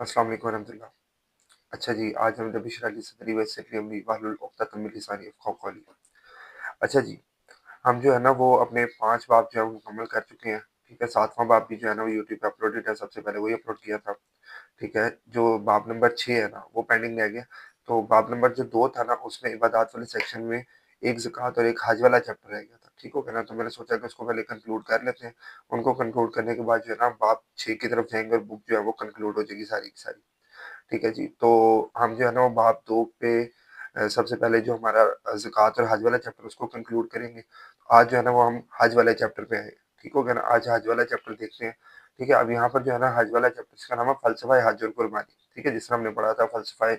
السلام علیکم ورحمۃ اللہ۔ اچھا جی، آج ہم ربی اشرح لی صدری ویسر لی امری واحلل عقدۃ من لسانی یفقہوا قولی۔ اچھا جی، ہم جو ہے نا وہ اپنے 5 باب جو ہے وہ مکمل کر چکے ہیں، ٹھیک ہے۔ 7واں باب بھی جو ہے نا وہ یوٹیوب پہ اپلوڈڈ ہے، سب سے پہلے وہی اپلوڈ کیا تھا، ٹھیک ہے۔ جو باب نمبر 6 ہے نا وہ پینڈنگ رہ گیا، تو باب نمبر جو 2 تھا نا اس میں عبادات والے سیکشن میں ایک زکوٰۃ اور ایک حج والا چیپٹر رہ گیا تھا، ٹھیک ہو گیا نا۔ تو میں نے سوچا کہ اس کو پہلے کنکلوڈ کر لیتے ہیں، ان کو کنکلوڈ کرنے کے بعد جو ہے نا باب 6 کی طرف جائیں گے اور بک جو ہے وہ کنکلوڈ ہو جائے گی ساری کی ساری، ٹھیک ہے جی۔ تو ہم جو ہے نا وہ باب 2 پہ سب سے پہلے جو ہمارا زکوٰۃ اور حج والا چیپٹر اس کو کنکلوڈ کریں گے۔ آج جو ہے نا وہ ہم حج والے چیپٹر پہ آئے، ٹھیک ہو گیا نا۔ آج حج والا چیپٹر دیکھتے ہیں، ٹھیک ہے۔ اب یہاں پر جو ہے نا حج والا چیپٹر اس کا نام ہے فلسفہ حج اور قربانی، ٹھیک ہے، جس طرح ہم نے پڑھا تھا فلسفہ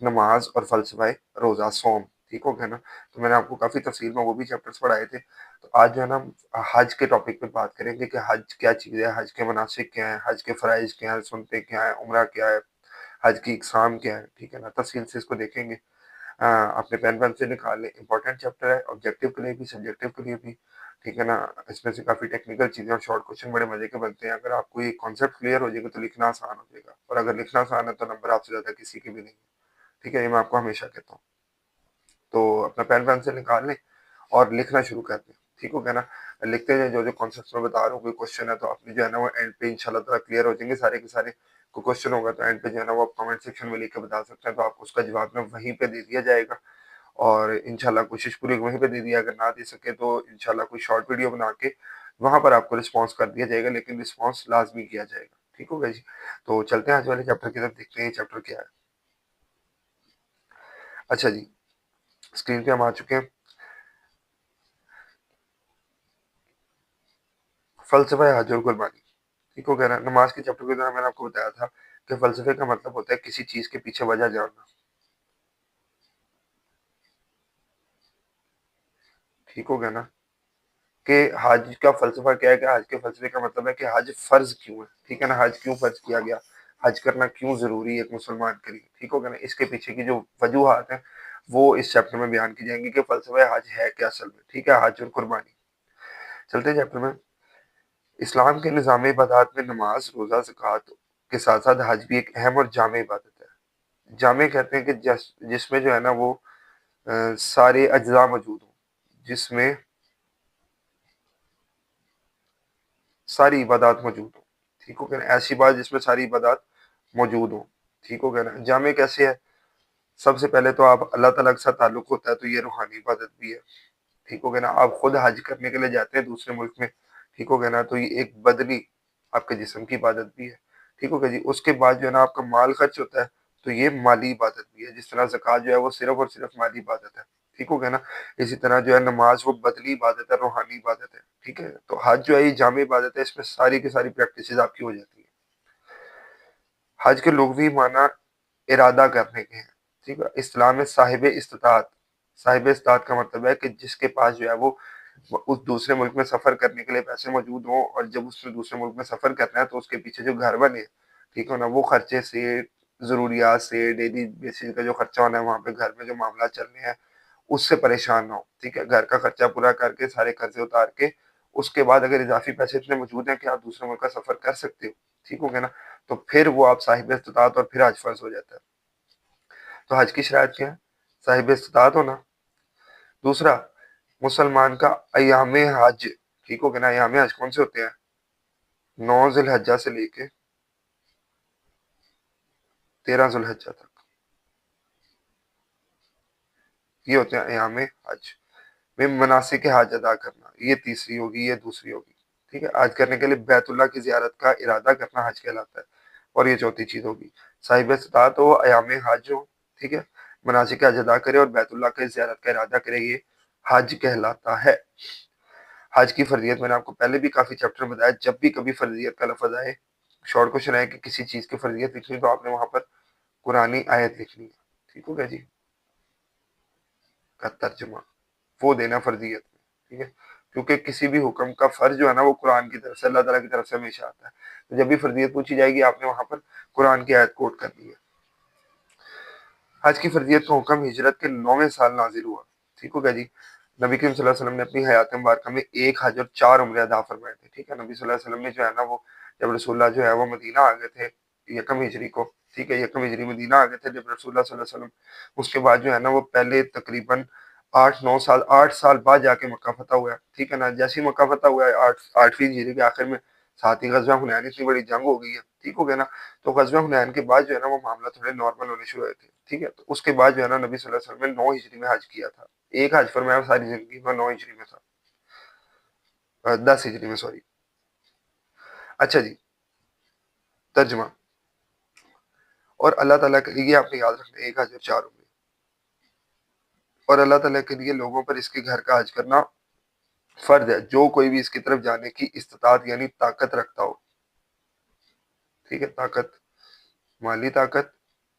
نماز اور فلسفہ روزہ سوم، ٹھیک ہو گیا نا۔ تو میں نے آپ کو کافی تفصیل میں وہ بھی چیپٹرز پڑھائے تھے۔ تو آج جو ہے نا ہم حج کے ٹاپک پہ بات کریں گے کہ حج کیا چیز ہے، حج کے مناسک کیا ہیں، حج کے فرائض کیا ہیں، سنتیں کیا ہیں، عمرہ کیا ہے، حج کی اقسام کیا ہے، ٹھیک ہے نا۔ تفصیل سے اس کو دیکھیں گے۔ اپنے پین سے نکال لیں، امپورٹنٹ چیپٹر ہے، آبجیکٹیو کے لیے بھی سبجیکٹیو کے لیے بھی، ٹھیک ہے نا۔ اس میں سے کافی ٹیکنیکل چیزیں اور شارٹ کوشچن بڑے مزے کے بنتے ہیں۔ اگر آپ کو یہ کانسیپٹ کلیئر ہو جائے گا تو لکھنا آسان ہو جائے گا، اور اگر لکھنا آسان ہے تو نمبر آپ سے زیادہ کسی کے بھی نہیں ہے، ٹھیک ہے۔ یہ میں آپ کو ہمیشہ کہتا ہوں۔ تو اپنا پین سے نکال لیں اور لکھنا شروع کر دیں، ٹھیک ہو گیا نا۔ لکھتے ہیں جو جو کانسیپٹس میں بتا رہا ہوں، کوئی کوشچن ہے تو اپنی جو ہے نا وہ اینڈ پہ انشاءاللہ تعالیٰ کلیئر ہو جائیں گے سارے کے سارے۔ کوئی کوشچن ہوگا تو اینڈ پہ جو ہے نا وہ آپ کمنٹ سیکشن میں لکھ کے بتا سکتے ہیں، تو آپ اس کا جواب نا وہیں پہ دے دیا جائے گا، اور انشاءاللہ کوشش پوری وہیں پہ دے دیا۔ اگر نہ دے سکے تو انشاءاللہ کوئی شارٹ ویڈیو بنا کے وہاں پر آپ کو رسپانس کر دیا جائے گا، لیکن رسپانس لازمی کیا جائے گا، ٹھیک ہو گیا جی۔ تو چلتے ہیں آج والے چیپٹر کی طرف، دیکھتے ہیں یہ چیپٹر کیا ہے۔ اچھا جی، اسکرین پہ ہم آ چکے ہیں۔ فلسفہ حج اور قربانی، ٹھیک ہو گیا نا۔ نماز کے چیپٹر کے دوران میں نے آپ کو بتایا تھا کہ فلسفے کا مطلب ہوتا ہے کسی چیز کے پیچھے وجہ جاننا، ٹھیک ہو گیا نا۔ کہ حج کا فلسفہ کیا ہے، کہ حج کے فلسفے کا مطلب ہے کہ حج فرض کیوں ہے، ٹھیک ہے نا۔ حج کیوں فرض کیا گیا، حج کرنا کیوں ضروری ہے ایک مسلمان کے لیے، ٹھیک ہو گیا نا۔ اس کے پیچھے کی جو وجوہات ہیں وہ اس چیپٹر میں بیان کی جائیں گی کہ فلسفہ حج ہے کیا اصل میں، ٹھیک ہے۔ حج اور قربانی، چلتے ہیں چیپٹر میں۔ اسلام کے نظام عبادات میں نماز، روزہ، زکوٰۃ کے ساتھ ساتھ حج بھی ایک اہم اور جامع عبادت ہے۔ جامع کہتے ہیں کہ جس میں جو ہے نا وہ سارے اجزاء موجود ہوں، جس میں ساری عبادات موجود ہوں، ٹھیک ہو گیا نا۔ ایسی بات جس میں ساری عبادات موجود ہوں، ٹھیک ہو گیا نا۔ جامع کیسے ہے؟ سب سے پہلے تو آپ اللہ تعالیٰ کے ساتھ تعلق ہوتا ہے تو یہ روحانی عبادت بھی ہے، ٹھیک ہو گیا نا۔ آپ خود حج کرنے کے لیے جاتے ہیں دوسرے ملک میں، ٹھیک ہو گیا نا، تو یہ ایک بدنی آپ کے جسم کی عبادت بھی ہے، ٹھیک ہو گیا جی۔ اس کے بعد جو ہے نا آپ کا مال خرچ ہوتا ہے تو یہ مالی عبادت بھی ہے، جس طرح زکوٰۃ جو ہے وہ صرف اور صرف مالی عبادت ہے، ٹھیک ہو گیا نا۔ اسی طرح جو ہے نماز وہ بدنی عبادت ہے، روحانی عبادت ہے، ٹھیک ہے۔ تو حج جو ہے یہ جامع عبادت ہے، اس میں ساری کی ساری پریکٹسز آپ کی ہو جاتی ہیں۔ حج کے لغوی معنی ارادہ کرنے کے ہیں، ٹھیک ہے۔ اسلام میں صاحب استطاعت کا مطلب ہے کہ جس کے پاس جو ہے وہ اس دوسرے ملک میں سفر کرنے کے لیے پیسے موجود ہوں، اور جب اس نے دوسرے ملک میں سفر کرنا ہے تو اس کے پیچھے جو گھر بنے، ٹھیک ہے نا، وہ خرچے سے، ضروریات سے، ڈیلی بیسس کا جو خرچہ ہونا ہے وہاں پہ گھر میں جو معاملات چلنے ہیں اس سے پریشان نہ ہو، ٹھیک ہے۔ گھر کا خرچہ پورا کر کے سارے قرضے اتار کے اس کے بعد اگر اضافی پیسے اتنے موجود ہیں کہ آپ دوسرے ملک کا سفر کر سکتے ہو، ٹھیک ہو گیا نا، تو پھر وہ آپ صاحب استطاعت، اور پھر حج فرض ہو جاتا ہے۔ تو حج کی شرائط کیا ہے؟ صاحب استطاعت ہونا۔ دوسرا، مسلمان کا ایام حج، ٹھیک ہو گیا نا۔ ایام حج کون سے ہوتے ہیں؟ 9 ذی الحجہ سے لے کے 13 ذی الحجہ تک، یہ ہوتے ہیں ایام حج میں۔ مناسک حج ادا کرنا، یہ تیسری ہوگی، یہ دوسری ہوگی، ٹھیک ہے۔ حج کرنے کے لیے بیت اللہ کی زیارت کا ارادہ کرنا حج کہلاتا ہے، اور یہ چوتھی چیز ہوگی۔ صاحب استطاعت ہو، ایام حج ہو، ٹھیک ہے، مناسک حج ادا کرے اور بیت اللہ کی زیارت کا ارادہ کرے، یہ حج کہلاتا ہے۔ حج کی فرضیت میں نے آپ کو پہلے بھی کافی چیپٹر میں بتایا، جب بھی کبھی فرضیت کا لفظ آئے، شارٹ کوشچن ہے کہ کسی چیز کی فرضیت لکھنی تو آپ نے وہاں پر قرآنی آیت لکھنی ہے، ٹھیک ہو گیا جی، کا ترجمہ وہ دینا فرضیت میں، ٹھیک ہے۔ کیونکہ کسی بھی حکم کا فرض جو ہے نا وہ قرآن کی طرف سے، اللہ تعالیٰ کی طرف سے ہمیشہ آتا ہے، تو جب بھی فرضیت پوچھی جائے گی آپ نے وہاں پر قرآن کی آیت کوٹ کرنی ہے۔ حج کی فرضیت کا حکم ہجرت کے 9ویں سال نازل ہوا، ٹھیک ہو گیا جی۔ نبی کریم صلی اللہ علیہ وسلم نے اپنی حیات مبارکہ میں 1 حج اور 4 عمرے ادا فرمائے تھے، ٹھیک ہے۔ نبی صلی اللہ علیہ وسلم نے جو ہے نا وہ جب رسول اللہ جو ہے وہ مدینہ آ گئے تھے یکم ہجری کو، ٹھیک ہے، یکم ہجری مدینہ آ گئے تھے جب رسول اللہ صلی اللہ علیہ وسلم، اس کے بعد جو ہے نا وہ پہلے تقریباً 8 سال بعد جا کے مکہ فتح ہوا ہے، ٹھیک ہے نا، جیسے ہی مکہ فتح ہوا ہے 8ویں ہجری کے آخر میں، ساتھ ہی غزوہ حنین، اتنی بڑی جنگ ہو گئی ہے، ٹھیک ہو گیا نا، تو غزوہ حنین کے بعد جو ہے نا وہ معاملہ تھوڑے نارمل ہونے شروع ہوئے تھے، ٹھیک ہے، تو اس کے بعد جو ہے نا نبی صلی اللہ علیہ وسلم نے 9 ہجری میں حج کیا تھا، ایک حج فرمایا ساری زندگی میں 9 ہجری میں تھا، 10 ہجری میں، سوری۔ اچھا جی، ترجمہ، اور اللہ تعالیٰ کے لیے آپ نے یاد رکھنا 1004 عمرے، اور اللہ تعالیٰ کے لیے لوگوں پر اس کے گھر کا حج کرنا فرض ہے، جو کوئی بھی اس کی طرف جانے کی استطاعت یعنی طاقت رکھتا ہو، ٹھیک ہے، طاقت، مالی طاقت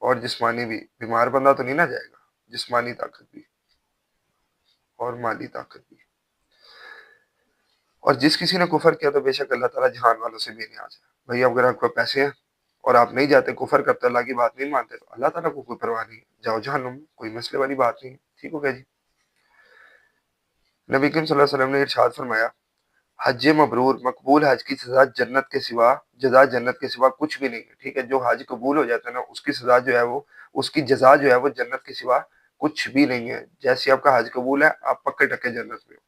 اور جسمانی بھی، بیمار بندہ تو نہیں نہ جائے گا، جسمانی طاقت بھی اور مالی طاقت بھی۔ اور جس کسی نے کفر کیا تو بے شک اللہ تعالیٰ جہان والوں سے بے نیاز ہے، بھئی اب اگر آپ کو پیسے ہیں اور آپ نہیں جاتے، کفر کرتے، اللہ کی بات نہیں مانتے، تو اللہ تعالیٰ کو کوئی پرواہ نہیں ہے، جاؤ جہنم میں، کوئی مسئلے والی بات نہیں ہے، ٹھیک ہو گیا جی۔ نبی کریم صلی اللہ علیہ وسلم نے ارشاد فرمایا، حج مبرور، مقبول حج کی سزا جنت کے سوا کچھ بھی نہیں ہے، ٹھیک ہے، جو حج قبول ہو جاتا ہے نا اس کی سزا جو ہے وہ، اس کی جزا جو ہے وہ جنت کے سوا کچھ بھی نہیں ہے، جیسے آپ کا حج قبول ہے آپ پکے ٹکے جنت میں ہو۔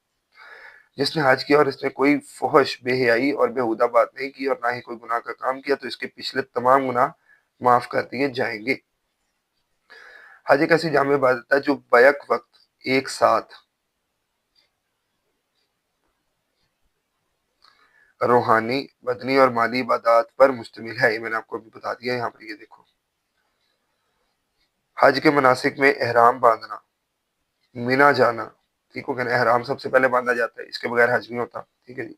جس نے حج کیا اور اس نے کوئی فحش، بے حیائی اور بیہودہ بات نہیں کی اور نہ ہی کوئی گناہ کا کام کیا تو اس کے پچھلے تمام گناہ معاف کر دیے جائیں گے۔ حج ایک ایسی جامع عبادت ہے جو بیک وقت ایک ساتھ روحانی، بدنی اور مالی عبادات پر مشتمل ہے، یہ میں نے آپ کو ابھی بتا دیا، یہاں پر یہ دیکھو۔ حج کے مناسک میں احرام باندھنا، مینا جانا، ٹھیک ہو گیا نا، احرام سب سے پہلے باندھا جاتا ہے، اس کے بغیر حج نہیں ہوتا، ٹھیک ہے جی،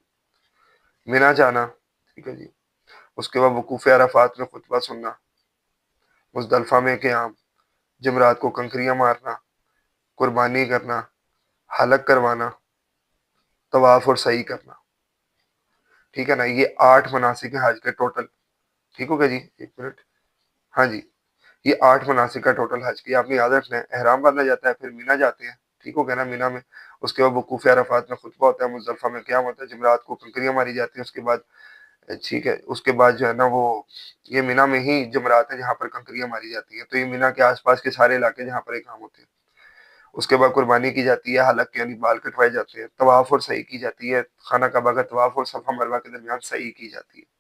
مینا جانا، ٹھیک ہے جی، اس کے بعد وقوف عرفات میں خطبہ سننا، مزدلفہ میں قیام، جمرات کو کنکریاں مارنا، قربانی کرنا، حلق کروانا، طواف اور سعی کرنا، ٹھیک ہے نا، یہ 8 مناسک ہیں حج کے ٹوٹل، ٹھیک ہو گیا جی، ایک منٹ، ہاں جی، یہ 8 مناسک کا ٹوٹل حج کی آپ نے یاد رکھنا ہے، احرام باندھا جاتا ہے، پھر مینا جاتے ہیں، ٹھیک ہو گیا نا، مینا میں، اس کے بعد وقوف عرفات میں خطبہ ہوتا ہے، مزدلفہ میں قیام ہوتا ہے، جمرات کو کنکریاں ماری جاتی ہیں، اس کے بعد، ٹھیک ہے، اس کے بعد جو ہے نا وہ، یہ مینا میں ہی جمرات ہے جہاں پر کنکریاں ماری جاتی ہیں، تو یہ مینا کے آس پاس کے سارے علاقے جہاں پر یہ کام ہوتے ہیں۔ اس کے بعد قربانی کی جاتی ہے، حلق یعنی بال کٹوائے جاتے ہیں، طواف اور سعی کی جاتی ہے، خانہ کعبہ کا طواف اور صفا مروہ کے درمیان سعی کی جاتی ہے۔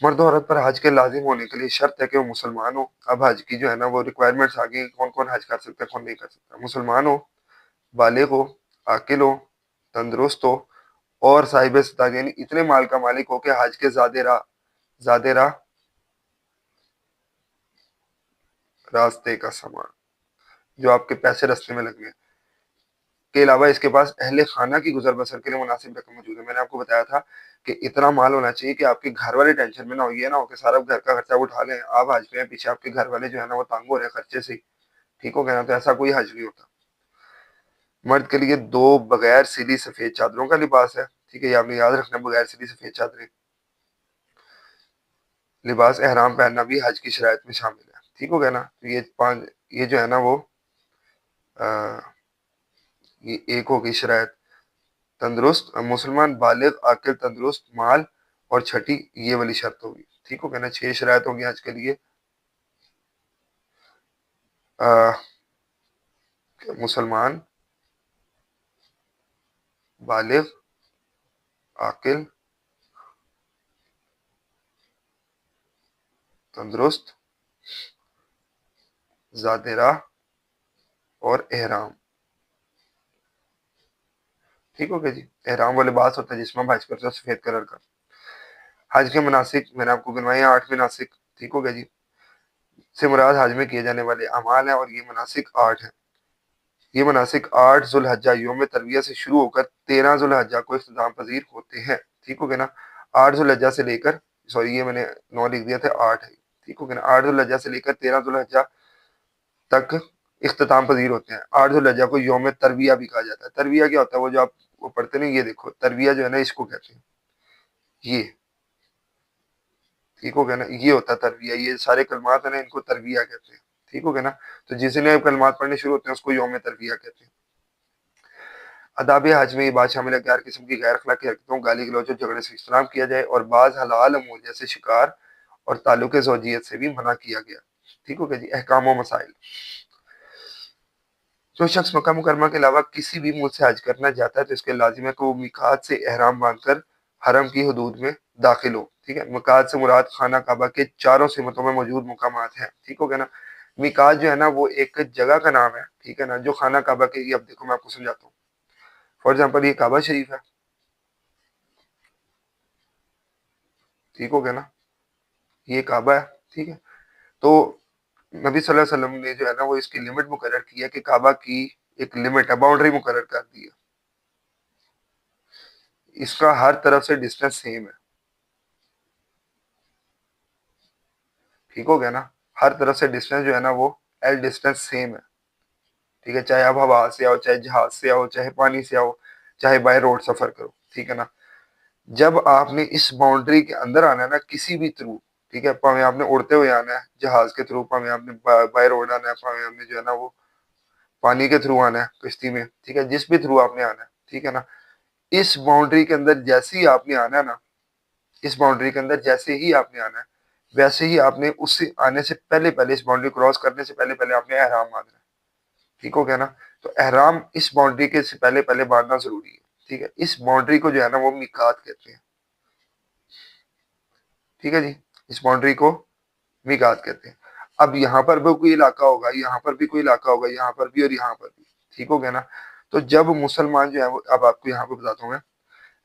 مرد و عورت پر حج کے لازم ہونے کے لیے شرط ہے کہ وہ مسلمان ہو۔ اب حج کی جو ہے نا وہ ریکوائرمنٹس آ گئی، کون کون حج کر سکتا ہے، کون نہیں کر سکتا، مسلمان ہو، بالغ ہو، عاقل ہو، تندرست ہو اور صاحب استطاعت، یعنی اتنے مال کا مالک ہو کہ حج کے زیادہ راہ راستے کا سامان، جو آپ کے پیسے رستے میں لگنے کے علاوہ اس کے پاس اہل خانہ کی گزر بسر کے لیے مناسب رقم موجود ہے۔ میں نے آپ کو بتایا تھا کہ اتنا مال ہونا چاہیے کہ آپ کے گھر والے ٹینشن میں نہ ہو، یہ نہ ہو کہ سارا گھر کا خرچہ اٹھا لیں، آپ حج پہ ہیں، پیچھے آپ کے گھر والے جو ہے نا وہ تانگ ہو رہے ہیں خرچے سے، ٹھیک ہو گیا نا، تو ایسا کوئی حج نہیں ہوتا۔ مرد کے لیے 2 بغیر سلی سفید چادروں کا لباس ہے، ٹھیک ہے، یہ آپ نے یاد رکھنا، بغیر سلی سفید چادریں، لباس احرام پہننا بھی حج کی شرائط میں شامل ہے، ٹھیک ہو گیا نا، یہ جو ہے نا وہ یہ ایک ہوگی شرائط، تندرست مسلمان، بالغ، عاقل، تندرست، مال، اور چھٹی یہ والی شرط ہوگی، ٹھیک ہو گیا نا، 6 شرائط ہوگی آج کے لیے، مسلمان، بالغ، عاقل، تندرست، ذات راہ اور احرام، ٹھیک ہو گیا جی، احرام وہ لباس ہوتا ہے جس میں ہم حج کرتے ہیں سفید کلر کا۔ حج کے مناسک میں نے آپ کو گنوائے ہیں 8 مناسک، ٹھیک ہو گیا جی، سے مراد حج میں کیے جانے والے اعمال ہیں، اور یہ مناسک 8 ہیں۔ یہ مناسک 8 ذوالحجہ یوم ترویہ سے شروع ہو کر 13 ذوالحجہ کو اختتام پذیر ہوتے ہیں، ٹھیک ہو گیا نا، 8 ذوالحجہ سے لے کر، سوری یہ میں نے 9 لکھ دیا تھا، 8 ہے، ٹھیک ہو گیا نا، 8 ذوالحجہ سے لے کر 13 ذوالحجہ تک اختتام پذیر ہوتے ہیں۔ 8 ذوالحجہ کو یوم ترویہ بھی کہا جاتا ہے۔ ترویہ کیا ہوتا ہے؟ وہ جو آپ وہ پڑھتے نہیں، یہ دیکھو ترویہ جو ہے نا اس کو کہتے ہیں، یہ، ٹھیک ہو گیا نا، یہ ہوتا ہے ترویہ، یہ سارے کلمات ہیں نا ان کو ترویہ کہتے ہیں، ٹھیک ہو گیا نا، تو جس نے کلمات پڑھنے شروع ہوتے ہیں اس کو یوم ترویہ کہتے ہیں۔ آداب حج میں یہ بات شامل ہے کہ ہر قسم کی غیر اخلاقی حرکتوں، گالی گلوچ اور جھگڑے سے اجتناب کیا جائے، اور بعض حلال امور جیسے شکار اور تعلق زوجیت سے بھی منع کیا گیا۔ ٹھیک ہو گیا جی۔ احکام و مسائل۔ جو شخص مکہ مکرمہ کے علاوہ کسی بھی ملک سے حج کرنا چاہتا ہے تو اس کے لازم ہے کہ وہ میقات سے احرام باندھ کر حرم کی حدود میں داخل ہو۔ ٹھیک ہے۔ میقات سے مراد خانہ کعبہ کے چاروں سمتوں میں موجود مقامات ہیں۔ ٹھیک ہو گیا نا۔ میقات جو ہے نا وہ ایک جگہ کا نام ہے، ٹھیک ہے نا، جو خانہ کعبہ کے، یہ اب دیکھو میں آپ کو سمجھاتا ہوں۔ فار ایگزامپل یہ کعبہ شریف ہے، ٹھیک ہو گیا نا، یہ کعبہ ہے، ٹھیک ہے۔ تو نبی صلی اللہ علیہ وسلم نے جو ہے نا وہ اس کی لمٹ مقرر کی ہے کہ کعبہ کی ایک لمٹ ہے، باؤنڈری مقرر کر دی ہے، اس کا ہر طرف سے ڈسٹینس سیم ہے، ٹھیک ہو گیا نا، ہر طرف سے ڈسٹینس جو ہے نا وہ ایل ڈسٹینس سیم ہے، ٹھیک ہے، چاہے آپ ہوا سے آؤ، چاہے جہاز سے آؤ، چاہے پانی سے آؤ، چاہے بائی روڈ سفر کرو، ٹھیک ہے نا۔ جب آپ نے اس باؤنڈری کے اندر آنا ہے نا کسی بھی تھرو، ٹھیک ہے، پاویں آپ نے اڑتے ہوئے آنا ہے جہاز کے تھرو، پاویں آپ نے بائی روڈ آنا ہے، پاویں آپ نے جو ہے نا وہ پانی کے تھرو آنا ہے کشتی میں، ٹھیک ہے، جس بھی تھرو آپ نے آنا ہے، ٹھیک ہے نا، اس باؤنڈری کے اندر جیسے ہی آپ نے آنا ہے نا، اس باؤنڈری کے اندر جیسے ہی آپ نے آنا ہے، ویسے ہی آپ نے اس سے آنے سے پہلے پہلے، اس باؤنڈری کراس کرنے سے پہلے پہلے آپ نے احرام باندھنا ہے، ٹھیک ہو گیا نا۔ تو احرام اس باؤنڈری کے سے پہلے پہلے باندھنا ضروری ہے، ٹھیک ہے۔ اس باؤنڈری کو جو ہے نا وہ میقات کہتے ہیں، ٹھیک ہے جی، اس باؤنڈری کو میقات کہتے ہیں۔ اب یہاں پر بھی کوئی علاقہ ہوگا، یہاں پر بھی کوئی علاقہ ہوگا، یہاں پر بھی اور یہاں پر بھی، ٹھیک ہو گیا نا۔ تو جب مسلمان جو ہے وہ، اب آپ کو یہاں پہ بتاتا ہوں میں،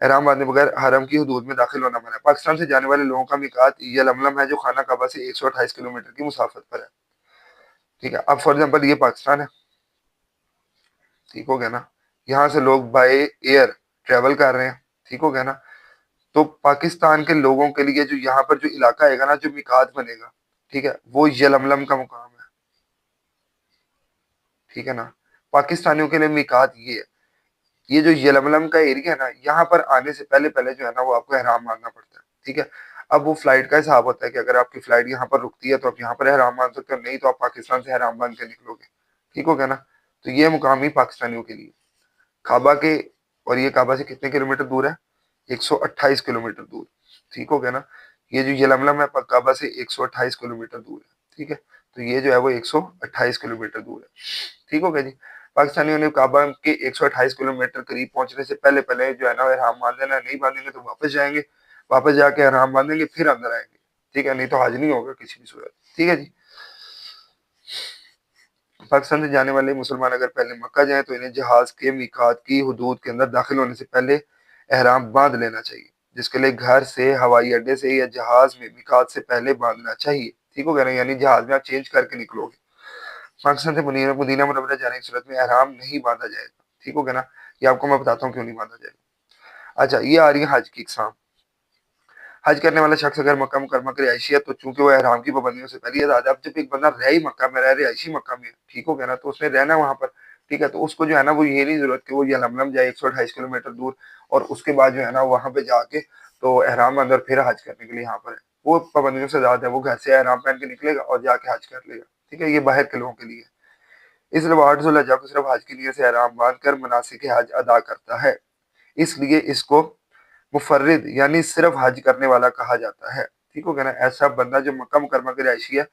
احرام باندھے بغیر حرم کی حدود میں داخل ہونا منع ہے۔ پاکستان سے جانے والے لوگوں کا میقات یلملم ہے، جو خانہ کعبہ سے 128 کلومیٹر کی مسافت پر ہے، ٹھیک ہے۔ اب فار ایگزامپل یہ پاکستان ہے، ٹھیک ہو گیا نا، یہاں سے لوگ بائی ایئر ٹریول کر رہے ہیں، ٹھیک ہو گیا نا۔ تو پاکستان کے لوگوں کے لیے جو یہاں پر جو علاقہ آئے گا نا، جو میقات بنے گا، ٹھیک ہے، وہ یلملم کا مقام ہے، ٹھیک ہے نا۔ پاکستانیوں کے لیے میقات یہ ہے، یہ جو یلملم کا ایریا ہے نا، یہاں پر آنے سے پہلے پہلے جو ہے نا وہ آپ کو احرام باندھنا پڑتا ہے، ٹھیک ہے۔ اب وہ فلائٹ کا حساب ہوتا ہے کہ اگر آپ کی فلائٹ یہاں پر رکتی ہے تو آپ یہاں پر احرام باندھ سکتے ہو، نہیں تو آپ پاکستان سے احرام باندھ کے نکلو گے، ٹھیک ہو گیا نا۔ تو یہ مقام ہی پاکستانیوں کے لیے کعبہ کے، اور یہ کعبہ سے کتنے کلومیٹر دور ہے؟ 128 کلومیٹر دور، ٹھیک ہو گیا نا۔ یہ جو یلملم ہے کعبہ سے 128 کلومیٹر دور ہے، ٹھیک ہے۔ تو یہ جو ہے وہ 128 کلومیٹر دور ہے، ٹھیک ہو گیا جی۔ پاکستانیوں نے کعبہ کے 128 کلومیٹر قریب پہنچنے سے پہلے پہلے جو ہے نا احرام باندھ لینا ہے، نہیں باندھیں گے تو واپس جائیں گے، واپس جا کے احرام باندھیں گے، پھر اندر آئیں گے، ٹھیک ہے، نہیں تو حج نہیں ہوگا کسی بھی صورت، ٹھیک ہے جی۔ پاکستان سے جانے والے مسلمان اگر پہلے مکہ جائیں تو انہیں جہاز کے میقات کی حدود کے اندر داخل ہونے سے پہلے احرام باندھ لینا چاہیے، جس کے لیے گھر سے، ہوائی اڈے سے یا جہاز میں میقات سے پہلے باندھنا چاہیے، ٹھیک ہو گیا نا، یعنی جہاز میں آپ چینج کر کے نکلو گے۔ پاکستان سے مدینہ منورہ جانے کی صورت میں احرام نہیں باندھا جائے گا، ٹھیک ہو گیا نا۔ یہ آپ کو میں بتاتا ہوں کیوں نہیں باندھا جائے گا۔ اچھا، یہ آ رہی ہے حج کی اقسام۔ حج کرنے والا شخص اگر مکہ مکرمہ کے رہائشی ہے تو چونکہ وہ احرام کی پابندیوں سے پہلے آزاد ہے۔ اب جب ایک بندہ رہی مکہ میں، رہائشی مکہ میں، ٹھیک ہو گیا نا، تو اس نے رہنا وہاں پر، ٹھیک ہے، تو اس کو جو ہے نا وہ یہ نہیں ضرورت کہ وہ یلملم جائے 128 کلومیٹر دور، اور اس کے بعد جو ہے نا وہاں پہ جا کے تو احرام اندر پھر حج کرنے کے لیے یہاں پر ہے، وہ پابندیوں سے آزاد ہے، وہ گھر سے احرام پہن کے نکلے گا اور جا کے حج کر لے گا، ٹھیک ہے۔ یہ باہر کے لوگوں کے لیے، اس لیے وہ 8 ذوالحجہ کو صرف حج کی نیت سے احرام باندھ کر مناسک حج ادا کرتا ہے، اس لیے اس کو مفرد یعنی صرف حج کرنے والا کہا جاتا ہے، ٹھیک ہو گیا نا۔ ایسا بندہ جو مکہ مکرمہ کے رہائشی ہے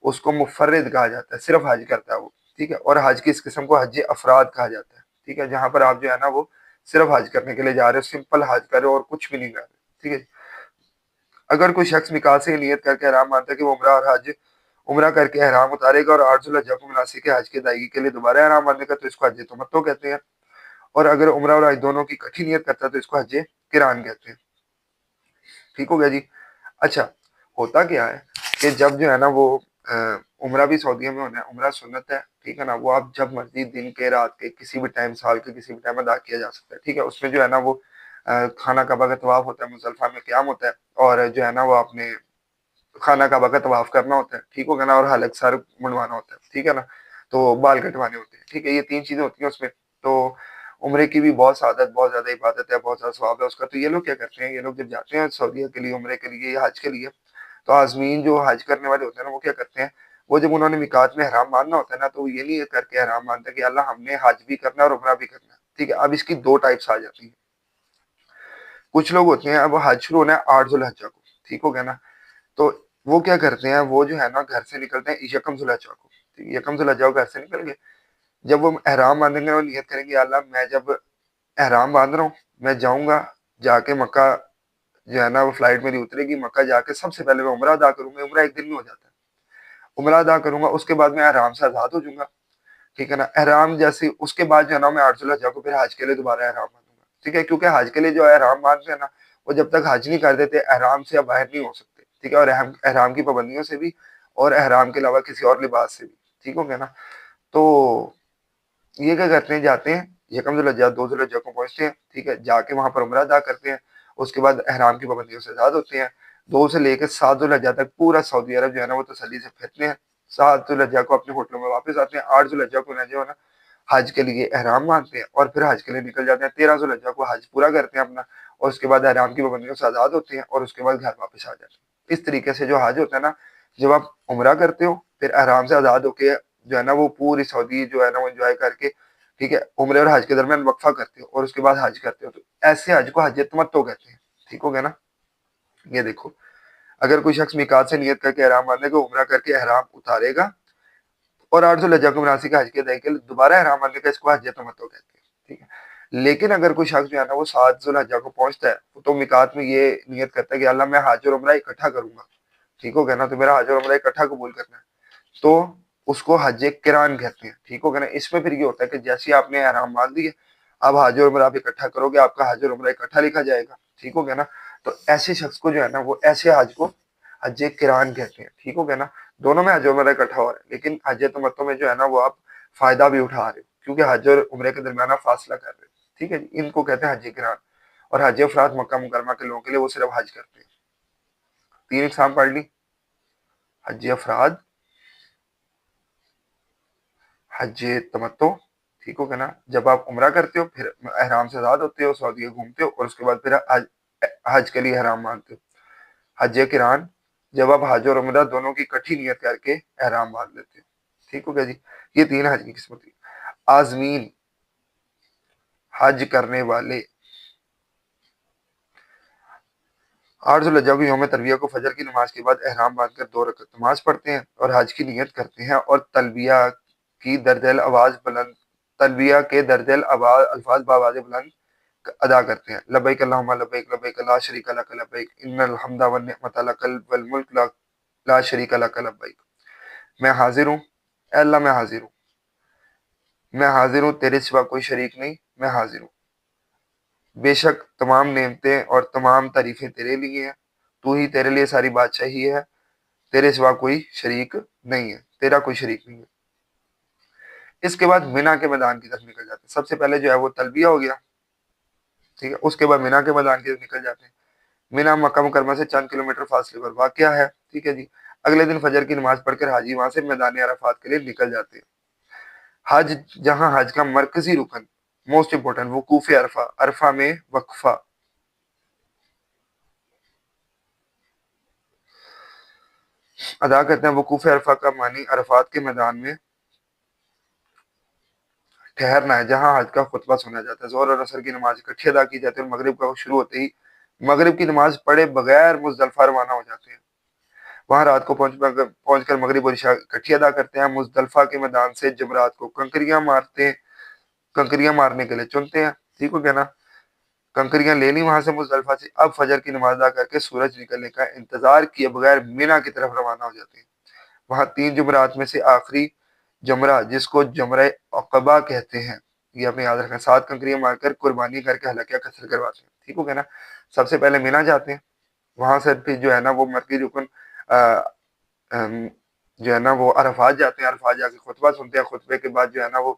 اس کو مفرد کہا جاتا ہے، صرف حج کرتا ہے وہ، ٹھیک ہے۔ اور حج کی اس قسم کو حج افراد کہا جاتا ہے، ٹھیک ہے، جہاں پر آپ جو ہے نا وہ صرف حج کرنے کے لیے جا رہے ہو، سمپل حج کر رہے ہو اور کچھ بھی نہیں کر رہے، ٹھیک ہے۔ اگر کوئی شخص میقات سے نیت کر کے احرام باندھتا ہے کہ وہ عمرہ اور حج، عمرہ کر کے احرام اتارے گا اور 8 ذوالحجہ کو مناسک حج کی ادائیگی کے لیے دوبارہ احرام باندھے گا تو اس کو حج تمتع کہتے ہیں، اور اگر عمرہ اور حج دونوں کی اکٹھی نیت کرتا ہے تو اس کو حج قران کہتے ہیں، ٹھیک ہو گیا جی۔ اچھا، ہوتا کیا ہے کہ جب جو ہے نا وہ عمرہ بھی سعودیہ میں ہونا ہے، عمرہ سنت ہے، ٹھیک ہے نا، وہ آپ جب مرضی دن کے رات کے کسی بھی ٹائم، سال کے کسی بھی ٹائم ادا کیا جا سکتا ہے، ٹھیک ہے۔ اس میں جو ہے نا وہ خانہ کعبہ کا طواف ہوتا ہے، مزدلفہ میں قیام ہوتا ہے، اور جو ہے نا وہ آپ نے خانہ کعبہ کا طواف کرنا ہوتا ہے، ٹھیک ہو گیا نا، اور حلق سر منڈوانا ہوتا ہے، ٹھیک ہے نا، تو بال کٹوانے ہوتے ہیں، ٹھیک ہے، یہ 3 چیزیں ہوتی ہیں اس میں۔ تو عمرے کی بھی بہت سعادت، بہت زیادہ عبادت ہے، بہت زیادہ ثواب ہے اس کا۔ تو یہ لوگ کیا کرتے ہیں، یہ لوگ جب جاتے ہیں سعودیہ کے لیے، عمرے کے لیے یا حج کے لیے، تو عازمین جو حج کرنے والے ہوتے ہیں نا، وہ کیا کرتے ہیں، وہ جب انہوں نے میقات میں احرام باندھنا ہوتا ہے نا، تو وہ یہ نہیں کر کے احرام باندھتے کہ اللہ ہم نے حج بھی کرنا ہے اور عمرہ بھی کرنا ہے، ٹھیک ہے. اب اس کی 2 ٹائپس آ جاتی ہیں. کچھ لوگ ہوتے ہیں اب حج شروع ہونا ہے 8 ذوالحجہ کو, ٹھیک ہو گیا نا, تو وہ کیا کرتے ہیں, وہ جو ہے نا گھر سے نکلتے ہیں یکم ذوالحجہ کو. یکم ذوالحجہ کو گھر سے نکل گئے, جب وہ احرام باندھیں گے وہ نیت کریں گے یا اللہ میں جب احرام باندھ رہا ہوں میں جاؤں گا, جا کے مکہ جو ہے نا وہ فلائٹ میری اترے گی, مکہ جا کے سب سے پہلے میں عمرہ ادا کروں گا. عمرہ ایک دن میں ہو جاتا ہے, عمرہ ادا کروں گا, اس کے بعد میں احرام سے آزاد ہو جاؤں گا, ٹھیک ہے نا. احرام جیسے اس کے بعد جو ہے نا میں 8 ذوالحجہ کو پھر حج کے لیے دوبارہ احرام باندھوں گا, ٹھیک ہے, کیونکہ حج کے لیے جو احرام باندھتے ہیں نا وہ جب تک حج نہیں کر دیتے احرام سے باہر نہیں ہو سکتے, ٹھیک ہے, اور احرام کی پابندیوں سے بھی اور احرام کے علاوہ کسی اور لباس سے بھی, ٹھیک ہو گیا نا. تو یہ کیا کرتے ہیں, جاتے ہیں یکم ذوالحجہ 2 ذوالحجہ کو پہنچتے ہیں, ٹھیک ہے, جا کے وہاں پر عمرہ ادا کرتے ہیں, اس کے بعد احرام کی پابندیوں سے آزاد ہوتے ہیں. 2 سے لے کے 7 ذوالحجہ تک پورا سعودی عرب جو ہے نا وہ تسلی سے پھرتے ہیں. 7 ذوالحجہ کو اپنے ہوٹلوں میں واپس آتے ہیں. 8 ذوالحجہ کو جو ہے نا حج کے لیے احرام باندھتے ہیں اور پھر حج کے لیے نکل جاتے ہیں. 13 ذوالحجہ کو حج پورا کرتے ہیں اپنا, اور اس کے بعد احرام کی پابندیوں سے آزاد ہوتے ہیں اور اس کے بعد گھر واپس آ جاتے ہیں. اس طریقے سے جو حج ہوتا ہے نا, جب آپ عمرہ کرتے ہو پھر احرام سے آزاد ہو کے جو ہے نا وہ پوری سعودی جو ہے نا وہ انجوائے کر کے, ٹھیک ہے, عمرے اور حج کے درمیان وقفہ کرتے ہو اور اس کے بعد حج کرتے ہو, تو ایسے حج کو حج تمتع کہتے ہیں, ٹھیک ہو گیا نا. یہ دیکھو, اگر کوئی شخص میقات سے نیت کر کے احرام باندھے گا, عمرہ کر کے احرام اتارے گا اور 8 ذوالحجہ کو مناسک حج کے ادائی کے لیے دوبارہ احرام باندھے گا, اس کو حج تمتع کہتے ہیں, ٹھیک ہے. لیکن اگر کوئی شخص جو ہے نا وہ 7 ذوالحجہ کو پہنچتا ہے تو میقات میں یہ نیت کرتا ہے کہ اللہ میں حج اور عمرہ اکٹھا کروں گا, ٹھیک ہو گیا نا, تو میرا حج اور عمرہ اکٹھا قبول کرنا ہے, تو اس کو حج قران کہتے ہیں, ٹھیک ہو گیا نا. اس میں پھر یہ ہوتا ہے کہ جیسے آپ نے احرام باندھ دیے اب حج اور عمرہ آپ اکٹھا کرو گے, آپ کا حج اور عمرہ اکٹھا لکھا جائے گا, ٹھیک ہو گیا نا. تو ایسے شخص کو جو ہے نا وہ ایسے حج کو حج قران کہتے ہیں, ٹھیک ہو گیا نا. دونوں میں حج اور عمرہ اکٹھا ہو رہا ہے, لیکن حج تمتع میں جو ہے نا وہ آپ فائدہ بھی اٹھا رہے ہو کیونکہ حج اور عمرے کے درمیان آپ فاصلہ کر رہے ہو, ٹھیک ہے جی. ان کو کہتے ہیں حج قران. اور حج افراد مکہ مکرمہ کے لوگوں کے لیے وہ صرف حج کرتے ہیں. 3 اقسام پڑھ لی, حج افراد, حج تمتع, ٹھیک ہو گیا نا, جب آپ عمرہ کرتے ہو پھر احرام سے آزاد ہوتے ہو, سعودیہ گھومتے ہو اور اس کے بعد پھر حج کے لیے احرام باندھتے ہو. حج قران, جب آپ حج اور عمرہ دونوں کی کٹھی نیت کر کے احرام باندھ لیتے ہو, ٹھیک ہو گیا جی. یہ 3 حج کی قسمت تھی. عازمین, حج کرنے والے, 8 ذوالحجہ کو یوم ترویہ کو فجر کی نماز کے بعد احرام باندھ کر 2 رکعت نماز پڑھتے ہیں اور حج کی نیت کرتے ہیں اور تلبیہ کی دردل آواز بلند, تلبیہ کے دردل الفاظ بآواز بلند ادا کرتے ہیں. لبیک اللہم لبیک لبیک لا شریک لک لبیک ان الحمد والنعمت لک والملک لا شریک لک لبیک. میں حاضر ہوں, اے اللہ میں حاضر ہوں, میں حاضر ہوں, تیرے سوا کوئی شریک نہیں, میں حاضر ہوں, بے شک تمام نعمتیں اور تمام تعریفیں تیرے لیے ہیں, تو ہی تیرے لیے ساری بادشاہی ہے, تیرے سوا کوئی شریک نہیں ہے, تیرا کوئی شریک نہیں ہے. اس کے بعد مینا کے میدان کی طرف نکل جاتے ہیں. سب سے پہلے جو ہے وہ تلبیہ ہو گیا, ٹھیک ہے, اس کے بعد مینا کے میدان کی طرف نکل جاتے ہیں. مینا مکہ مکرمہ سے چند کلومیٹر فاصلے پر واقع ہے, ٹھیک ہے جی. اگلے دن فجر کی نماز پڑھ کر حاجی وہاں سے میدان عرفات کے لیے نکل جاتے ہیں. حج, جہاں حج کا مرکزی رکن موسٹ امپورٹنٹ وقوف عرفہ, عرفہ میں وقفہ, ادا کرتے ہیں. وقوف عرفہ کا معنی عرفات کے میدان میں ٹھہرنا ہے جہاں حج کا خطبہ سنا جاتا ہے. ظہر اور عصر کی نماز اکٹھی ادا کی جاتی ہے اور مغرب کا وقت شروع ہوتے ہی مغرب کی نماز پڑھے بغیر مزدلفہ روانہ ہو جاتے ہیں. وہاں رات کو پہنچ کر مغرب اور عشاء اکٹھی ادا کرتے ہیں. مزدلفہ کے میدان سے جمرات کو کنکریاں مارنے کے لیے چنتے ہیں, ٹھیک ہو گیا نا. کنکریاں لے لی وہاں سے مزدلفہ سے. اب فجر کی نماز ادا کر کے سورج نکلنے کا انتظار کیے بغیر مینا کی طرف روانہ ہو جاتے ہیں. وہاں 3 جمرات میں سے آخری جمرہ جس کو جمرہ عقبہ کہتے ہیں, یہ اپنے یاد رکھیں, 7 کنکریاں مار کر قربانی کر کے حلقہ قصر کرواتے ہیں, ٹھیک ہو گیا نا. سب سے پہلے مینا جاتے ہیں, وہاں سے پھر جو ہے نا وہ مرکزی رکن جو ہے نا وہ عرفات جاتے ہیں. عرفات جا کے خطبہ سنتے ہیں. خطبے کے بعد جو ہے نا وہ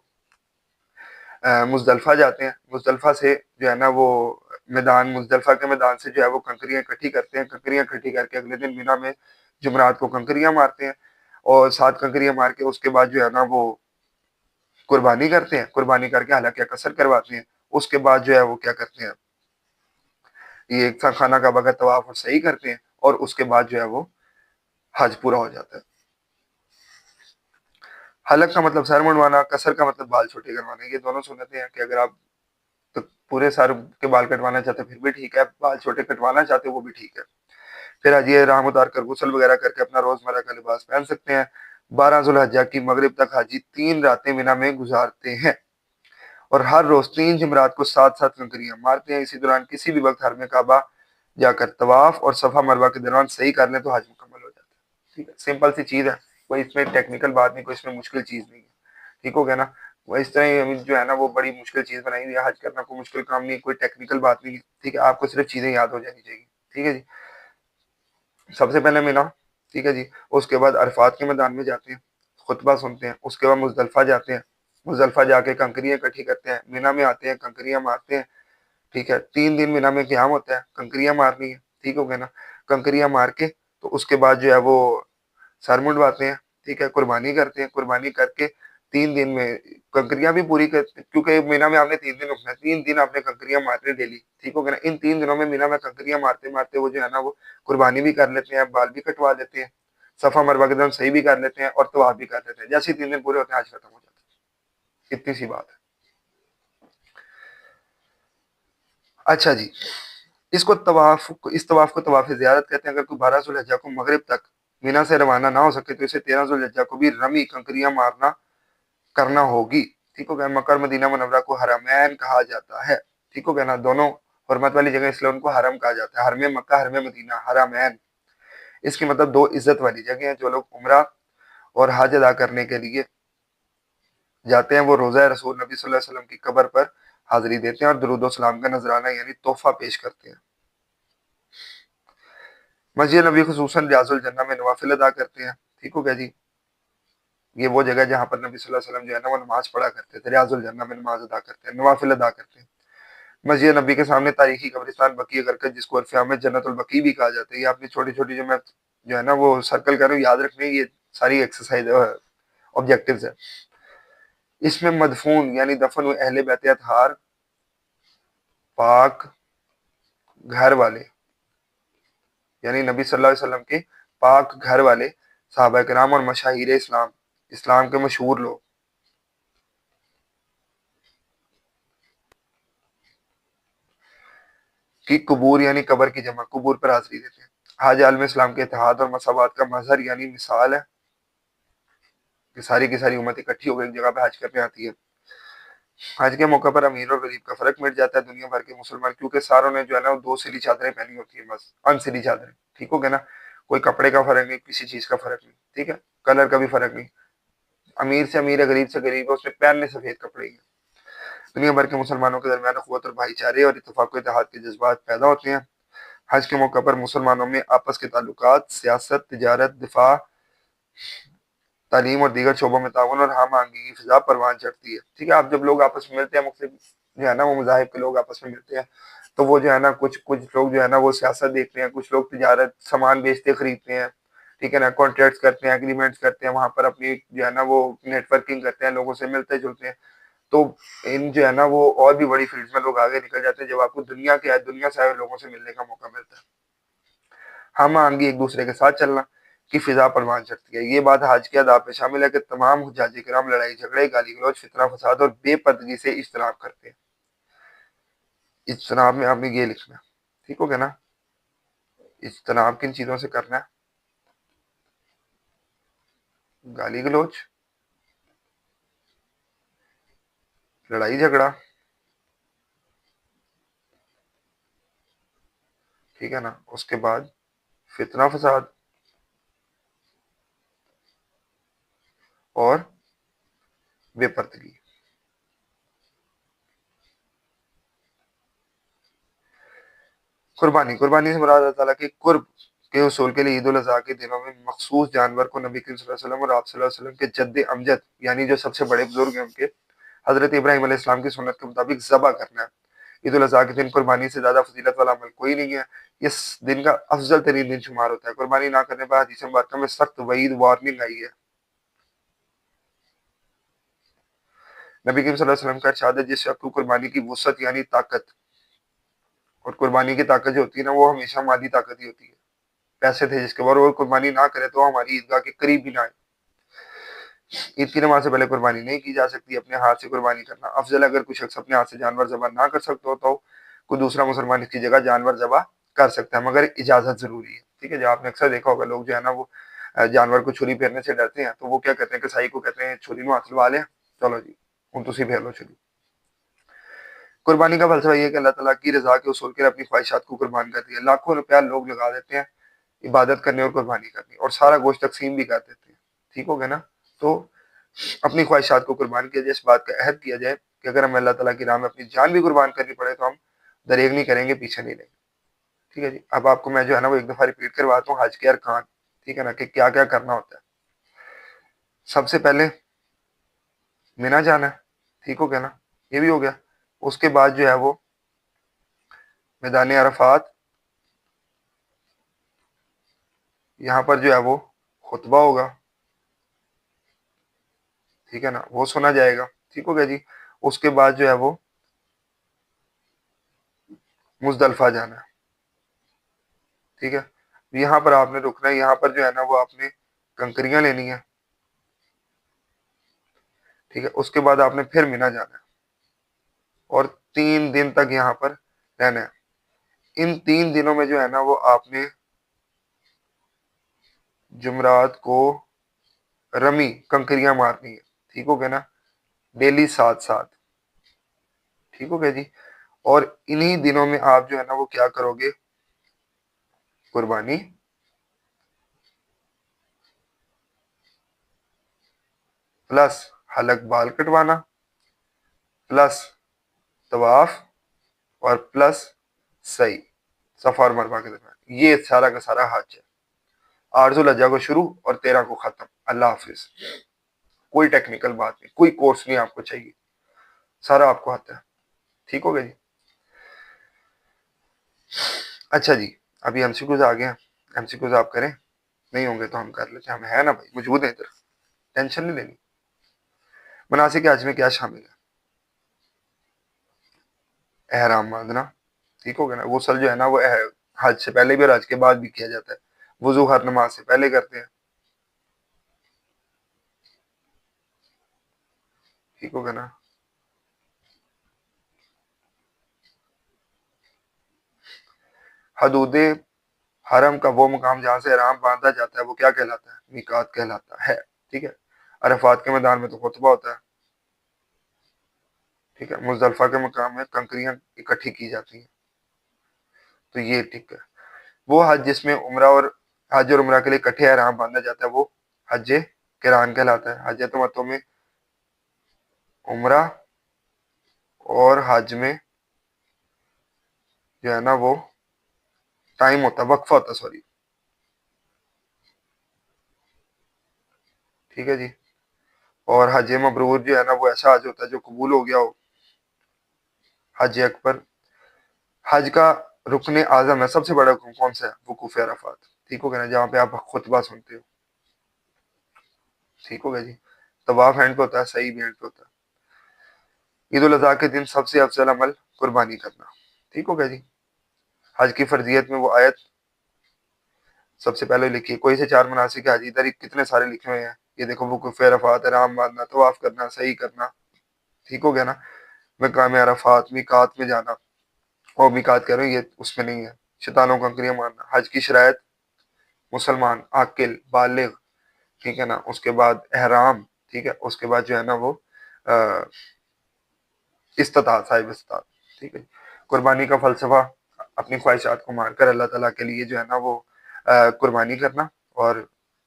مزدلفہ جاتے ہیں. مزدلفہ سے جو ہے نا وہ مزدلفہ کے میدان سے جو ہے وہ کنکریاں اکٹھی کرتے ہیں. کنکریاں اکٹھی کر کے اگلے دن مینا میں جمرات کو کنکریاں مارتے ہیں اور 7 کنکریاں مار کے اس کے بعد جو ہے نا وہ قربانی کرتے ہیں. قربانی کر کے حلقہ قصر کرواتے ہیں. اس کے بعد جو ہے وہ کیا کرتے ہیں, یہ خانہ کعبہ کا طواف اور سعی کرتے ہیں اور اس کے بعد جو ہے وہ حج پورا ہو جاتا ہے. حلق کا مطلب سر منڈوانا, قصر کا مطلب بال چھوٹے کروانا. یہ دونوں سنتیں ہیں کہ اگر آپ پورے سر کے بال کٹوانا چاہتے ہیں پھر بھی ٹھیک ہے، بال چھوٹے کٹوانا چاہتے ہیں وہ بھی ٹھیک ہے۔ پھر حاجی احرام اتار کر غسل وغیرہ کر کے اپنا روزمرہ کا لباس پہن سکتے ہیں۔ 12 ذوالحجہ کی مغرب تک حاجی 3 راتیں مینا میں گزارتے ہیں اور ہر روز 3 جمعرات کو 7 کنکریاں مارتے ہیں۔ اسی دوران کسی بھی وقت حرم کعبہ جا کر طواف اور صفا مروہ کے دوران صحیح کر لیں تو حج مکمل ہو جاتا ہے۔ ٹھیک ہے، سمپل سی چیز ہے، کوئی اس میں ٹیکنیکل بات نہیں، کوئی اس میں مشکل چیز نہیں ہے۔ ٹھیک ہو گیا نا؟ وہ اس طرح ہی جو ہے نا وہ بڑی مشکل چیز بنائی ہوئی ہے، حج کرنا کوئی مشکل کام نہیں، کوئی ٹیکنیکل بات نہیں ہے۔ ٹھیک ہے، آپ کو صرف چیزیں یاد ہو جانی چاہیے۔ ٹھیک ہے جی، سب سے پہلے مینا، ٹھیک ہے جی، اس کے بعد عرفات کے میدان میں جاتے ہیں، خطبہ سنتے ہیں، اس کے بعد مزدلفہ جاتے ہیں، مزدلفہ جا کے کنکریاں اکٹھی کرتے ہیں، مینا میں آتے ہیں، کنکریاں مارتے ہیں۔ ٹھیک ہے، 3 دن مینا میں قیام ہوتا ہے، کنکریاں مارنی ہے۔ ٹھیک ہو گیا نا؟ کنکریاں مار کے تو اس کے بعد جو ہے وہ سر منڈواتے ہیں، ٹھیک ہے، قربانی کرتے ہیں، قربانی کر کے 3 دن میں کنکریاں بھی پوری کرتے ہیں، کیونکہ مینا میں آپ نے 3 دن رکنا ہے، 3 دن آپ نے کنکریاں مارنے ڈیلی۔ ٹھیک ہو گیا نا؟ ان 3 دنوں میں مینا میں کنکریاں مارتے مارتے وہ جو ہے نا وہ قربانی بھی کر لیتے ہیں، بال بھی کٹوا لیتے ہیں، صفا مروہ کے دوران صحیح بھی کر لیتے ہیں اور طواف بھی کر لیتے ہیں۔ جیسے 3 دن پورے ہوتے ہیں حج ختم ہو جاتا ہے، اتنی سی بات ہے۔ اچھا جی، اس طواف کو طواف زیارت کہتے ہیں۔ اگر کوئی 12 ذوالحجہ کو مغرب تک مینا سے روانہ نہ ہو سکے تو اسے 13 ذوالحجہ کو بھی رمی کنکریاں مارنا کرنا ہوگی۔ ٹھیک ہو گیا؟ مکہ اور مدینہ منورہ کو حرمین کہا جاتا ہے۔ ٹھیک ہو گیا نا؟ دونوں حرمت والی جگہ، اس لیے ان کو حرم کہا جاتا ہے، حرم مکہ، حرم مدینہ، حرمین۔ اس کی مطلب 2 عزت والی جگہ ہیں۔ جو لوگ عمرہ اور حج ادا کرنے کے لیے جاتے ہیں وہ روضہ رسول نبی صلی اللہ علیہ وسلم کی قبر پر حاضری دیتے ہیں اور درود و سلام کا نذرانہ یعنی تحفہ پیش کرتے ہیں۔ مسجد نبی خصوصاً ریاض الجنہ میں نوافل ادا کرتے ہیں۔ ٹھیک ہو گیا جی؟ یہ وہ جگہ جہاں پر نبی صلی اللہ علیہ وسلم جو ہے نا وہ نماز پڑھا کرتے تھے، ریاض الجنہ میں نماز ادا کرتے ہیں، نوافل ادا کرتے ہیں۔ مسجد نبی کے سامنے تاریخی قبرستان بقیع غرقد، جس کو عرف عام میں جنت البقیع بھی کہا جاتا ہے۔ یہ آپ نے چھوٹی چھوٹی جو ہے نا وہ سرکل کر رہے ہو، یاد رکھنے، یہ ساری ایکسرسائز آبجیکٹیوز ہے۔ اس میں مدفون یعنی دفن ہوئے اہل بیت اطہار، پاک گھر والے یعنی نبی صلی اللہ علیہ وسلم کے پاک گھر والے، صحابہ کرام اور مشاہیر اسلام کے مشہور لوگ کی قبور یعنی قبر کی جمع، قبور پر حاضری دیتے ہیں۔ حج عالم اسلام کے اتحاد اور مساوات کا مظہر یعنی مثال ہے کہ ساری کی ساری امت اکٹھی ہو کر ایک جگہ پہ حج کرنے آتی ہے۔ حج کے موقع پر امیر اور غریب کا فرق مٹ جاتا ہے۔ دنیا بھر کے مسلمان، کیونکہ ساروں نے جو ہے نا وہ 2 سلی چادریں پہنی ہوتی ہیں، بس ان سلی چادریں۔ ٹھیک ہو گیا نا؟ کوئی کپڑے کا فرق نہیں، کسی چیز کا فرق نہیں، ٹھیک ہے، کلر کا بھی فرق نہیں، امیر سے امیر ہے، غریب سے غریب ہے، اس نے پہننے سفید کپڑے ہی ہیں۔ دنیا بھر کے مسلمانوں کے درمیان اخوت اور بھائی چارے اور اتفاق و اتحاد کے جذبات پیدا ہوتے ہیں۔ حج کے موقع پر مسلمانوں میں آپس کے تعلقات، سیاست، تجارت، دفاع، تعلیم اور دیگر شعبوں میں تعاون اور ہم آہنگی کی فضا پروان چڑھتی ہے۔ ٹھیک ہے، آپ جب لوگ آپس میں ملتے ہیں، مختلف جو ہے نا وہ مذاہب کے لوگ آپس میں ملتے ہیں، تو وہ جو ہے نا کچھ لوگ جو ہے نا وہ سیاست دیکھتے ہیں، کچھ لوگ تجارت، سامان بیچتے خریدتے ہیں، ٹھیک ہے نا، کانٹریکٹس کرتے ہیں، اگریمنٹس کرتے ہیں، وہاں پر اپنی جو ہے نا وہ نیٹ ورکنگ کرتے ہیں، لوگوں سے ملتے جلتے ہیں۔ تو ان جو ہے نا وہ اور بھی بڑی فیلڈ میں لوگ آگے نکل جاتے ہیں جب آپ کو دنیا سے آئے لوگوں سے ملنے کا موقع ملتا ہے۔ ہم آہنگی، ایک دوسرے کے ساتھ چلنا کی فضا پروان چڑھتی ہے۔ یہ بات حج کے آداب میں شامل ہے کہ تمام حجاج کرام لڑائی جھگڑے، گالی گلوچ، فتنہ فساد اور بے پردگی سے اجتناب کرتے ہیں۔ اجتناب میں آپ نے یہ لکھنا ہے، ٹھیک ہو گیا نا؟ اجتناب کن چیزوں سے کرنا ہے؟ گالی گلوچ، لڑائی جھگڑا، ٹھیک ہے نا، اس کے بعد فتنہ فساد اور بے پردگی۔ قربانی سے مراد اللہ تعالیٰ کے قرب کے حصول کے لیے عید الاضحیٰ کے دنوں میں مخصوص جانور کو نبی کریم صلی اللہ علیہ وسلم اور آپ صلی اللہ علیہ وسلم کے جد امجد یعنی جو سب سے بڑے بزرگ ہیں ان کے حضرت ابراہیم علیہ السلام کی سنت کے مطابق ذبح کرنا ہے۔ عید الاضحیٰ کے دن قربانی سے زیادہ فضیلت والا عمل کوئی نہیں ہے، اس دن کا افضل ترین دن شمار ہوتا ہے۔ قربانی نہ کرنے پر حدیث مبارکہ میں سخت وعید، وارننگ آئی ہے۔ نبی کریم صلی اللہ علیہ وسلم کا ارشاد ہے، جس شخص کو قربانی کی وسعت یعنی طاقت، اور قربانی کی طاقت جو ہوتی ہے نا وہ ہمیشہ مادی طاقت ہی ہوتی ہے، پیسے تھے جس کے بعد وہ قربانی نہ کرے تو ہماری عیدگاہ کے قریب بھی نہ آئے۔ عید کی نماز سے پہلے قربانی نہیں کی جا سکتی. اپنے ہاتھ سے قربانی کرنا افضل. اگر کوئی شخص اپنے ہاتھ سے جانور ذبح نہ کر سکتا ہو تو کوئی دوسرا مسلمان اس کی جگہ جانور ذبح کر سکتا ہے، مگر اجازت ضروری ہے. ٹھیک ہے، جو آپ نے اکثر دیکھا ہوگا لوگ جو ہے نا وہ جانور کو چھری پھیرنے سے ڈرتے ہیں، تو وہ کیا کہتے ہیں، کسائی کو کہتے ہیں چھری نو ہاتھ لوا لے، چلو جی ہوں تسی پھیر لو چھری. قربانی کا فلسفہ یہ ہے کہ اللہ تعالیٰ کی رضا کے اصول کے لیے اپنی خواہشات کو قربان کر دیا. لاکھوں روپیہ لوگ لگا دیتے ہیں عبادت کرنے اور قربانی کرنے، اور سارا گوشت تقسیم بھی کر دیتے ہیں. ٹھیک ہو گیا نا. تو اپنی خواہشات کو قربان کیا جائے، اس بات کا عہد کیا جائے کہ اگر ہمیں اللہ تعالیٰ کی راہ میں اپنی جان بھی قربان کرنی پڑے تو ہم دریغ نہیں کریں گے، پیچھے نہیں رہیں گے. ٹھیک ہے جی. اب آپ کو میں جو ہے نا وہ ایک دفعہ ریپیٹ کرواتا ہوں حج کے ارکان. ٹھیک ہے نا، کہ کیا کیا کرنا ہوتا ہے. سب سے پہلے مینا جانا ہے. ٹھیک ہو گیا نا، یہ بھی ہو گیا. اس کے بعد جو ہے وہ میدان عرفات، یہاں پر جو ہے وہ خطبہ ہوگا. ٹھیک ہے نا، وہ سنا جائے گا. ٹھیک ہو گیا جی. اس کے بعد جو ہے وہ مزدلفہ جانا ہے. ٹھیک ہے، یہاں پر آپ نے رکنا ہے. یہاں پر جو ہے نا وہ آپ نے کنکریاں لینی ہیں. ٹھیک ہے، اس کے بعد آپ نے پھر مینا جانا ہے اور 3 دن تک یہاں پر رہنا ہے. ان 3 دنوں میں جو ہے نا وہ آپ نے جمعرات کو رمی کنکریاں مارنی ہے. ٹھیک ہو گیا نا، ڈیلی 7 ٹھیک ہو گیا جی. اور انہی دنوں میں آپ جو ہے نا وہ کیا کرو گے، قربانی پلس حلق بال کٹوانا پلس طواف اور پلس سعی صفا اور مروہ کے درمیان. یہ سارا کا سارا حج ہے. 8 ذوالحجہ کو شروع اور 13 کو ختم. اللہ حافظ. کوئی ٹیکنیکل بات نہیں، کوئی کورس نہیں آپ کو چاہیے، سارا آپ کو آتا ہے. ٹھیک ہو گیا جی. اچھا جی، ابھی ایم سی کیوز آ گیا. ایم سی کیوز آپ کریں، نہیں ہوں گے تو ہم کر لیتے ہیں. ہم ہے نا بھائی، موجود ہیں ادھر، ٹینشن نہیں لینی. مناسک حج میں کیا شامل ہے؟ احرام باندھنا. ٹھیک ہو گیا نا. غسل جو ہے نا وہ حج سے پہلے بھی اور حج کے بعد بھی کیا جاتا ہے. وضو ہر نماز سے پہلے کرتے ہیں. ٹھیک ہو گیا نا. حدود حرم کا وہ مقام جہاں سے احرام باندھا جاتا ہے وہ کیا کہلاتا ہے؟ میقات کہلاتا ہے. ٹھیک ہے. عرفات کے میدان میں تو خطبہ ہوتا ہے. ٹھیک ہے. مزدلفہ کے مقام میں کنکریاں اکٹھی کی جاتی ہیں. تو یہ ٹھیک ہے. وہ حج جس میں حج اور عمرہ کے لیے اکٹھے احرام باندھا جاتا ہے وہ حج قران کہلاتا ہے. حج تمتع میں عمرہ اور حج میں جو ہے نا وہ ٹائم ہوتا ہے، وقفہ ہوتا ہے، سوری. ٹھیک ہے جی. اور حج مبرور جو ہے نا وہ ایسا حج ہوتا ہے جو قبول ہو گیا ہو. حج اکبر، حج کا رکن اعظم ہے، سب سے بڑا رکن کون سا ہے؟ وقوف عرفات. ٹھیک ہو گیا نا، جہاں پہ آپ خطبہ سنتے ہو. ٹھیک ہو گیا جی. طواف ہینڈ پہ ہوتا ہے، صحیح بھی ہینڈ پہ ہوتا ہے. عید الاضحیٰ کے دن سب سے افضل عمل قربانی کرنا. ٹھیک ہو گیا جی. حج کی فرضیت میں وہ آیت سب سے پہلے لکھی. کوئی سے 4 مناسک حج، ادھر ہی کتنے سارے لکھے ہوئے ہیں. یہ دیکھو، وقوف عرفات، احرام باندھنا، طواف کرنا، صحیح کرنا. ٹھیک ہو گیا نا. مقام عرفات، میقات میں جانا، اور میقات کہہ رہے ہیں، یہ اس میں نہیں ہے. شیطانوں کو کنکریاں مارنا. حج کی شرائط: مسلمان، عاقل، بالغ. ٹھیک ہے نا. اس کے بعد احرام. ٹھیک ہے. اس کے بعد جو ہے نا وہ استطاعت، صاحب استطاعت. ٹھیک ہے. قربانی کا فلسفہ: اپنی خواہشات کو مار کر اللہ تعالیٰ کے لیے جو ہے نا وہ قربانی کرنا. اور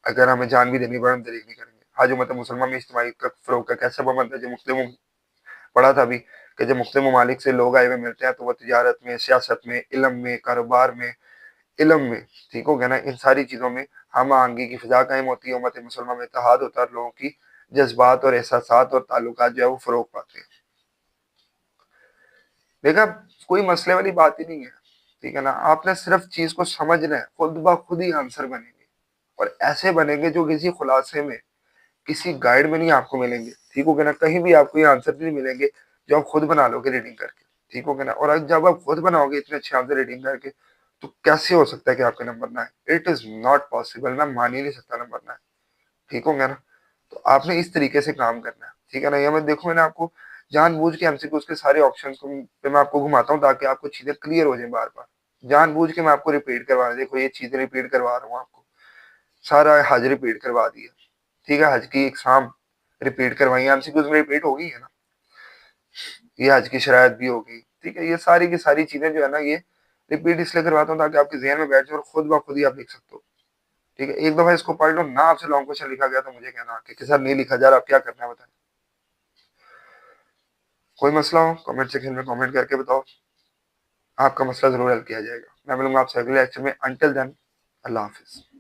اگر ہمیں جان بھی دینی پڑے ہم دریغ نہیں کریں گے. حج امت مسلمہ میں اجتماعی فروغ کا کیسا سبب ہے؟ جو مختلف پڑھا تھا ابھی کہ جب مختلف ممالک سے لوگ آئے ہوئے ملتے ہیں تو وہ تجارت میں، سیاست میں، علم میں، کاروبار میں، علم میں، ٹھیک ہو گیا نا، ان ساری چیزوں میں ہم آہنگی کی فضا قائم ہوتی ہے. امت مسلمہ میں اتحاد ہوتا ہے اور لوگوں کی جذبات اور احساسات اور تعلقات جو ہے وہ فروغ پاتے ہیں. دیکھا، کوئی مسئلے والی بات ہی نہیں ہے. ٹھیک ہے نا. آپ نے صرف چیز کو سمجھنا ہے، خود بخود ہی آنسر بنیں گے. اور ایسے بنیں گے جو کسی خلاصے میں، کسی گائیڈ میں نہیں آپ کو ملیں گے. ٹھیک ہو گیا نا. کہیں بھی آپ کو یہ آنسر نہیں ملیں گے جو آپ خود بنا لو گے ریڈنگ کر کے. ٹھیک ہو گیا نا. اور جب آپ خود بناؤ گے اتنے اچھے آنسر ریڈنگ کر کے تو کیسے ہو سکتا ہے کہ آپ کا نمبر نہ آئے؟ It is not possible. میں مان ہی نہیں سکتا نمبر نہ آئے. ٹھیک ہو گیا نا. تو آپ نے اس طریقے سے کام کرنا ہے، ٹھیک ہے نا؟ یہ میں دیکھو میں نے آپ کو جان بوجھ کے MCQs کے سارے آپشن کو پہ میں آپ کو گھماتا ہوں تاکہ آپ کو چیزیں کلیئر ہو جائیں بار بار. جان بوجھ کے میں آپ کو ریپیٹ کروا رہا ہوں، دیکھو یہ چیزیں ریپیٹ کروا رہا ہوں آپ کو، سارا حج ریپیٹ کروا دیا، ٹھیک ہے؟ حج کی اقسام ریپیٹ کروائی، MCQs میں ریپیٹ ہو گئی ہے نا؟ یہ حج کی شرائط بھی ہوگی، ٹھیک ہے؟ یہ ساری کی ساری چیزیں جو ہے نا یہ ریپیٹ اس لیے کرواتا ہوں تاکہ آپ کے ذہن میں بیٹھ جائے اور خود بخود ہی آپ لکھ سکتے ہو، ٹھیک ہے؟ ایک دفعہ اس کو پڑھ لو نہ، آپ سے لانگ کوشچن لکھا گیا تو مجھے کہنا کہ سر نہیں لکھا جا رہا، آپ کیا کرنا ہے بتائیں؟ کوئی مسئلہ ہو کمنٹ سیکشن میں کمنٹ کر کے بتاؤ، آپ کا مسئلہ ضرور حل کیا جائے گا. میں ملوں گا آپ سے اگلے لیکچر میں. انٹل دین اللہ حافظ.